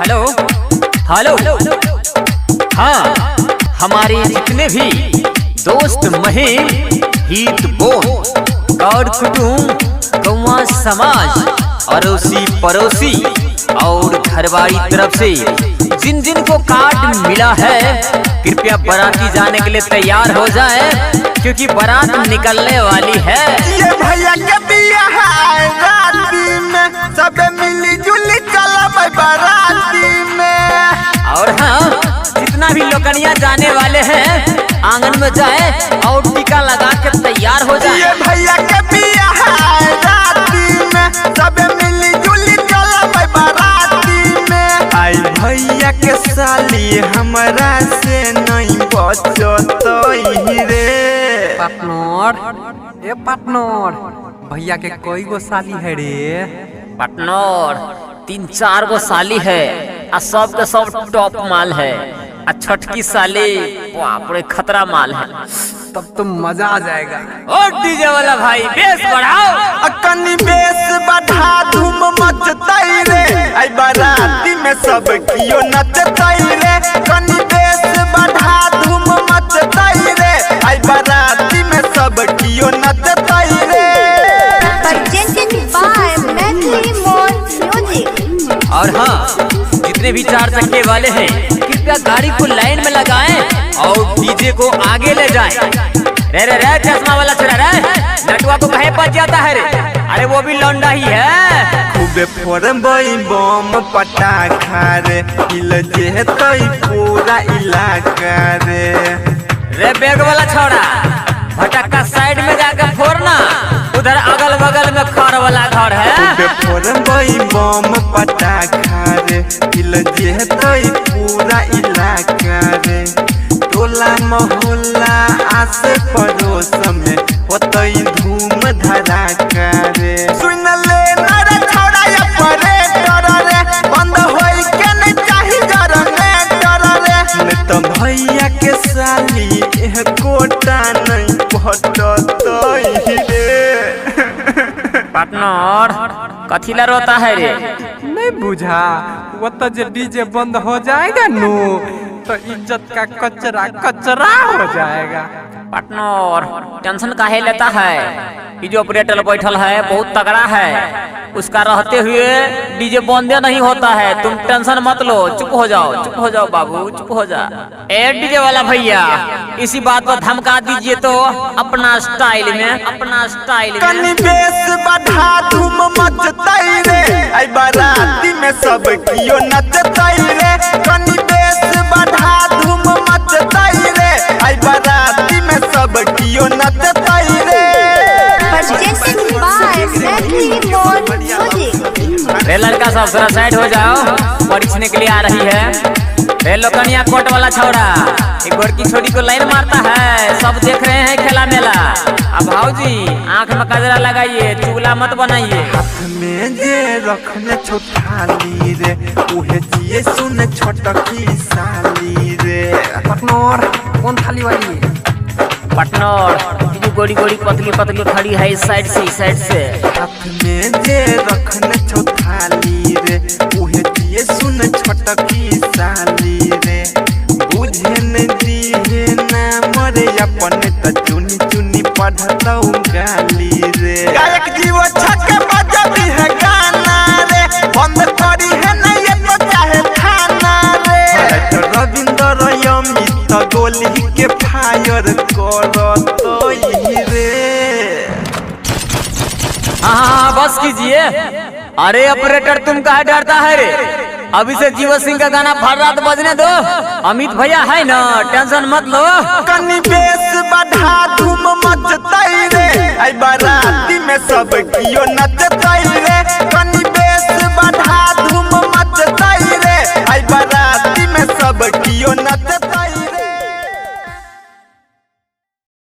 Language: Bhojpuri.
Hello hello. हाँ, हमारे जितने भी दोस्त महिम हित बोन और कुटुंब गौवा समाज अड़ोसी पड़ोसी और घरवाली तरफ से जिन जिन को कार्ड मिला है कृपया बाराती जाने के लिए तैयार हो जाए क्योंकि बारात निकलने वाली है। ये भैया के बियाह है राती में सब मिली जुली चला बाराती में। और हाँ, जितना भी लोकनिया जाने वाले हैं आंगन में जाए और टीका लगा के तैयार हो जाए। ये भैया के बियाह है राती में सब मिली जुली चला बाराती में। आई भैया के साली हमरा से नहीं बचतई रे। पार्टनर ए पार्टनर, भैया के कोई गो साली है रे? पार्टनर 3-4 गो साली है आ सब के सब टॉप माल है आ छठकी साली बाप रे खतरा माल है। तब तो मजा आ जाएगा। ओ डीजे वाला भाई बेस बढ़ाओ। कनी बेस बढ़ा धूम मचतई रे। आई बाराती में सब कियो नचतई रे। कनी बेस बढ़ा धूम मचतई रे। आई बाराती में सब कियो नचतई रे। और हाँ, जितने भी 4 चक्के वाले हैं कृपया गाड़ी को लाइन में लगाएं और डीजे को आगे ले जाएं। रे रे रे चश्मा वाला छोरा रे, नटुआ को कहीं बच जाता है रे? अरे वो भी लौंडा ही है। खूबे फोड़बई बम पटाखा रे, हिल जेतई पूरा इलाका रे। रे बैग वाला छोरा, भटक्का साइड में जाकर फोड़ना, उधर अगल बगल में खर वाला घर है। खूबे फोड़बई बम पटाखा रे, हिल जेतई पूरा इलाका रे। टोला मोहल्ला आस पड़ोस में होतई धूम धड़ाका रे। सुन ले नरे छोड़ा या परेटर रे, बंद होई के नहीं चाही जनरेटर रे। ने तो भैया के साली एह कोटा नहीं पटतई रे। पार्टनर कथीला रोता है रे? नहीं बुझा, वो तो जो डीजे बंद हो जाएगा नु तो इज्जत का कचरा कचरा हो जाएगा। पार्टनर टेंशन काहे लेता है? ये जो ऑपरेटर बैठल है बहुत तगड़ा है, उसका रहते हुए डीजे बंदे नहीं होता है। तुम टेंशन मत लो, चुप हो जाओ बाबू, चुप हो जा। ए डीजे वाला भैया, इसी बात को धमका दीजिए तो अपना स्टाइल में। कनी बेस बढ़ा धूम मचतई रे। आई बाराती में सब कियो नचतई रे। कनी बेस बढ़ा धूम मचतई रे। आई बाराती में सब कियो नचतई रे। रे लड़का सब थोड़ा साइड हो जाओ, परीक्षने के लिए आ रही है। रे लोकनिया कोट वाला छोरा, एक गोरकी छोरी को लाइन मारता है, सब देख रहे हैं खेला मेला। अब भाऊजी आंख में कजरा लगाइए, चुगला मत बनाइए। हाथ में जे रखने छोटाली रे, उहे जिए सुन छोटकी साली रे। पार्टनर कौन थाली वाली है? पार्टनर गोड़ी पतली खड़ी है इस साइड से। हाथ में जे रखने छोटाली रे, उहे जिए सुन छोटकी साली रे। बुझे न दिहे ना मरे अपने त चुनी चुनी पढ़तौ गाली रे। गायक जीव छक्के बजबी है गाना रे, बंद करी है न ये तो चाहे थाना रे। रविंद्र अमित गोली के फायर करतई रे। हाँ बस कीजिए। अरे ऑपरेटर तुम कहाँ डरता है रे? अभी से जीव सिंह का गाना भर रात बजने दो। अमित भैया है ना, टेंशन मत लो। कनी बेस बढ़ा धूम मचतई रे। आई बाराती में सब कियो नचतई रे।